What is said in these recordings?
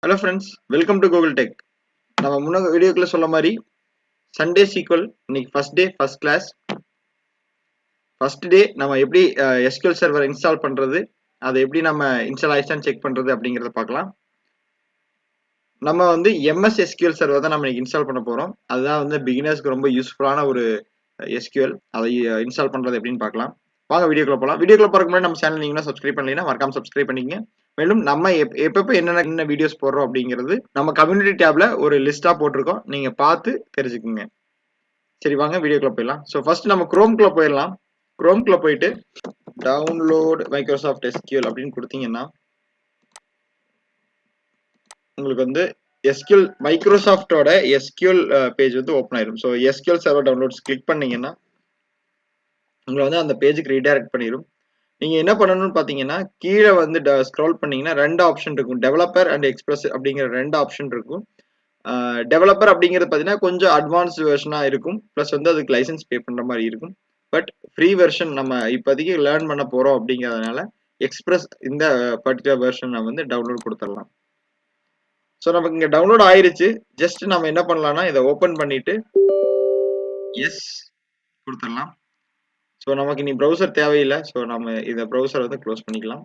Hello friends, welcome to Gokul Tech. நம்ம முன்ன வீடியோக்குள்ள சொன்ன மாதிரி சண்டே சீக்வல் இன்னைக்கு first day first class. First day நம்ம எப்படி SQL சர்வர் இன்ஸ்டால் பண்றது, அதை எப்படி நம்ம இன்ஸ்டால் ஆயிடுச்சான்னு செக் பண்றது அப்படிங்கறத பார்க்கலாம். நம்ம வந்து MSSQL சர்வர் தான் நம்ம இன்னைக்கு இன்ஸ்டால் பண்ண போறோம். அதுதான் வந்து பிகினர்ஸ்க்கு ரொம்ப யூஸ்ஃபுல்லான ஒரு SQL. அதை இன்ஸ்டால் பண்றது எப்படின்னு பார்க்கலாம். வாங்க வீடியோக்குள்ள போகலாம். வீடியோக்குள்ள போறதுக்கு முன்னாடி நம்ம சேனல் நீங்க சப்ஸ்கிரைப் பண்ணலைன்னா மறக்காம சப்ஸ்கிரைப் பண்ணிக்கங்க. மேலும் நம்ம எப்பப்ப என்னென்ன வீடியோஸ் போடுறோம் அப்படிங்கிறது நம்ம கம்யூனிட்டி டேப்ல ஒரு லிஸ்டா போட்டிருக்கோம். நீங்க பார்த்து தெரிஞ்சுக்குங்க. சரி வாங்க வீடியோக்குள்ள போயிடலாம். ஸோ ஃபர்ஸ்ட் நம்ம குரோம்குள்ள போயிடலாம். குரோம்குள்ள போயிட்டு டவுன்லோட் மைக்ரோசாஃப்ட் SQL அப்படின்னு கொடுத்தீங்கன்னா உங்களுக்கு வந்து SQL மைக்ரோசாஃப்டோட SQL பேஜ் வந்து ஓப்பன் ஆயிடும். So SQL server downloads click பண்ணீங்கன்னா உங்களை வந்து அந்த பேஜுக்கு ரீடைரக்ட் பண்ணிடும். நீங்க என்ன பண்ணணும்னு பாத்தீங்கன்னா கீழே வந்து ஸ்க்ரோல் பண்ணீங்கன்னா ரெண்டு ஆப்ஷன் இருக்கும், டெவலப்பர் அண்ட் எக்ஸ்பிரஸ் அப்படிங்கிற ரெண்டு ஆப்ஷன் இருக்கும். டெவலப்பர் அப்படிங்கிறது பார்த்தீங்கன்னா கொஞ்சம் அட்வான்ஸ்டு வெர்ஷனாக இருக்கும், ப்ளஸ் வந்து அதுக்கு லைசன்ஸ் பே பண்ணுற மாதிரி இருக்கும். பட் ஃப்ரீ வெர்ஷன் நம்ம இப்போதைக்கு லேர்ன் பண்ண போகிறோம் அப்படிங்கிறதுனால எக்ஸ்பிரஸ் இந்த பர்டிகுலர் வெர்ஷன் நம்ம வந்து டவுன்லோட் கொடுத்துடலாம். ஸோ நமக்கு இங்கே டவுன்லோட் ஆயிருச்சு. ஜஸ்ட் நம்ம என்ன பண்ணலாம்னா இதை ஓப்பன் பண்ணிட்டு எஸ் கொடுத்துடலாம். ஸோ நமக்கு இனி ப்ரௌசர் தேவையில்லை. ஸோ நம்ம இந்த ப்ரௌசர் வந்து க்ளோஸ் பண்ணிக்கலாம்.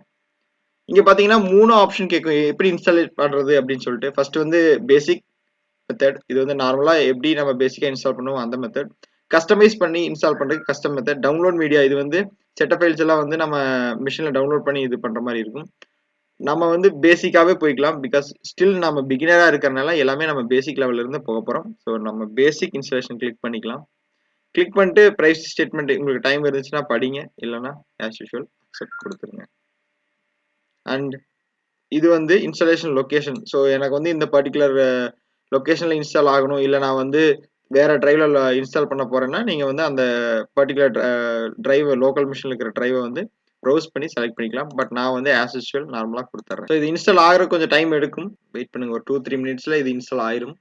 இங்கே பார்த்தீங்கன்னா 3 ஆப்ஷன் கேட்கும், எப்படி இன்ஸ்டால் பண்ணுறது அப்படின்னு சொல்லிட்டு. ஃபர்ஸ்ட் வந்து பேசிக் மெத்தட், இது வந்து நார்மலாக எப்படி நம்ம பேசிக்காக இன்ஸ்டால் பண்ணுவோம் அந்த மெத்தட். கஸ்டமைஸ் பண்ணி இன்ஸ்டால் பண்ணுறதுக்கு கஸ்டம் மெத்தட். டவுன்லோட் மீடியா, இது வந்து செட்டப் ஃபைல்ஸ் எல்லாம் வந்து நம்ம மிஷினில் டவுன்லோட் பண்ணி இது பண்ணுற மாதிரி இருக்கும். நம்ம வந்து பேசிக்காகவே போய்க்கலாம், பிகாஸ் ஸ்டில் நம்ம பிகினராக இருக்கிறனால எல்லாமே நம்ம பேசிக் லெவலில் இருந்து போக போகிறோம். ஸோ நம்ம பேசிக் இன்ஸ்டாலேஷன் கிளிக் பண்ணிக்கலாம். கிளிக் பண்ணிட்டு ப்ரைஸ் ஸ்டேட்மெண்ட் உங்களுக்கு டைம் இருந்துச்சுன்னா படிங்க, இல்லைன்னா ஆஸ் யூஷுவல் அக்செப்ட் கொடுத்துருங்க. அண்ட் இது வந்து இன்ஸ்டாலேஷன் லொக்கேஷன். ஸோ எனக்கு வந்து இந்த பர்டிகுலர் லொக்கேஷனில் இன்ஸ்டால் ஆகணும், இல்லை நான் வந்து வேற டிரைவ்ல இன்ஸ்டால் பண்ண போறேன்னா நீங்க வந்து அந்த பர்டிகுலர் டிரைவ் லோக்கல் மிஷினில் இருக்கிற டிரைவை வந்து ப்ரௌஸ் பண்ணி செலக்ட் பண்ணிக்கலாம். பட் நான் வந்து ஆஸ் யூஷுவல் நார்மலாக கொடுத்துட்றேன். ஸோ இது இன்ஸ்டால் ஆகிற கொஞ்சம் டைம் எடுக்கும், வெயிட் பண்ணுங்க. ஒரு 2-3 மினிட்ஸ்ல இது இன்ஸ்டால் ஆயிரும்.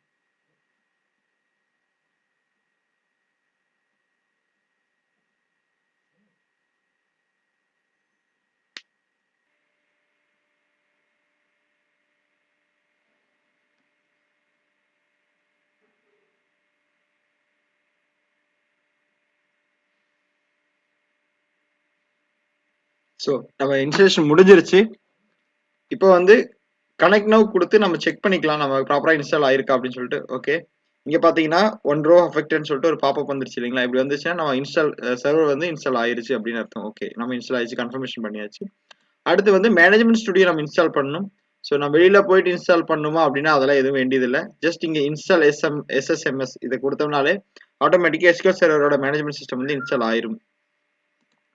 ஸோ நம்ம இன்ஸ்டாலேஷன் முடிஞ்சிருச்சு. இப்போ வந்து கனெக்ட் நவ் கொடுத்து நம்ம செக் பண்ணிக்கலாம் நம்ம ப்ராப்பரா இன்ஸ்டால் ஆயிருக்கா அப்படின்னு சொல்லிட்டு. ஓகே, இங்க பாத்தீங்கன்னா 1 row affected சொல்லிட்டு ஒரு பாப்பப் வந்துருச்சு இல்லைங்களா. இப்படி வந்துச்சுன்னா நம்ம இன்ஸ்டால் சர்வர் வந்து இன்ஸ்டால் ஆயிருச்சு அப்படின்னு அர்த்தம். ஓகே, நம்ம இன்ஸ்டால் ஆயிடுச்சு, கன்ஃபர்மேஷன் பண்ணியாச்சு. அடுத்து வந்து மேனேஜ்மெண்ட் ஸ்டுடியோ நம்ம இன்ஸ்டால் பண்ணணும். ஸோ நம்ம வெளியில போயிட்டு இன்ஸ்டால் பண்ணணுமா அப்படின்னா அதெல்லாம் எதுவும் வேண்டியதில்லை. ஜஸ்ட் இங்க இன்ஸ்டால் SSMS இதை கொடுத்தோம்னாலே ஆட்டோமேட்டிக்கா SQL சர்வரோட மேனேஜ்மெண்ட் சிஸ்டம் வந்து இன்ஸ்டால் ஆயிரும்.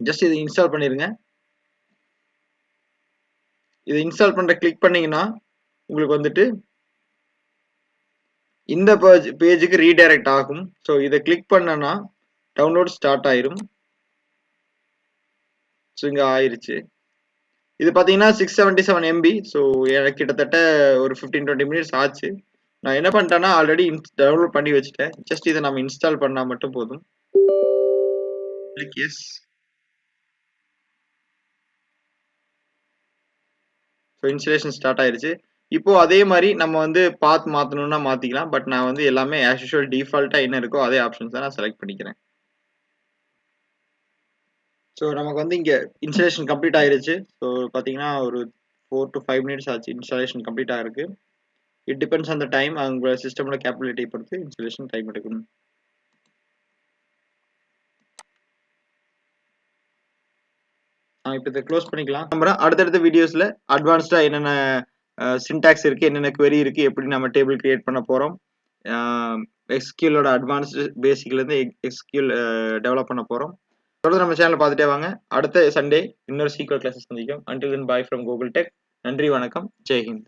ஜஸ்ட் இதை இன்ஸ்டால் பண்ணிருங்க. இதை இன்ஸ்டால் பண்ற கிளிக் பண்ணீங்கன்னா உங்களுக்கு வந்துட்டு இந்த பேஜுக்கு ரீடைரக்ட் ஆகும். ஸோ இதை கிளிக் பண்ணனா டவுன்லோட் ஸ்டார்ட் ஆயிரும். ஸோ இங்க ஆயிருச்சு. இது பார்த்தீங்கன்னா 677 MB. ஸோ எனக்கு கிட்டத்தட்ட ஒரு 15-20 மினிட்ஸ் ஆச்சு. நான் என்ன பண்ணிட்டேன்னா ஆல்ரெடி டவுன்லோட் பண்ணி வச்சுட்டேன். ஜஸ்ட் இதை நம்ம இன்ஸ்டால் பண்ணா மட்டும் போதும். Click yes. So installation start ஆயிருச்சு. இப்போ அதே மாதிரி நம்ம வந்து பாத் மாற்றணும்னா மாற்றிக்கலாம். பட் நான் வந்து எல்லாமே ஆஸ் யூஷுவல் டிஃபால்ட்டாக என்ன இருக்கோ அதே ஆப்ஷன்ஸ் தான் நான் செலக்ட் பண்ணிக்கிறேன். ஸோ நமக்கு வந்து இங்கே இன்ஸ்டாலேஷன் கம்ப்ளீட் ஆயிருச்சு. ஸோ பார்த்தீங்கன்னா ஒரு 4 to 5 மினிட்ஸ் ஆச்சு இன்ஸ்டாலேஷன் கம்ப்ளீட் ஆகிருக்கு. It depends on the time. உங்களோட சிஸ்டமோட கேப்பபிலிட்டி பொறுத்து இன்ஸ்டாலேஷன் டைம் எடுக்கும். இப்போ இதை க்ளோஸ் பண்ணிக்கலாம். நம்ம அடுத்தடுத்த வீடியோஸில் அட்வான்ஸ்டாக என்னென்ன சின்டாக்ஸ் இருக்குது, என்னென்ன query இருக்குது, எப்படி நம்ம டேபிள் கிரியேட் பண்ண போகிறோம், SQLோட அட்வான்ஸ்டு பேசிக்லேருந்து SQL டெவலப் பண்ண போகிறோம். தொடர்ந்து நம்ம சேனலை பார்த்துட்டே வாங்க. அடுத்த சண்டே இன்னொரு SQL கிளாஸஸ் சந்திக்கும். Until then, bye from Gokul Tech. நன்றி, வணக்கம், ஜெய் ஹிந்த்.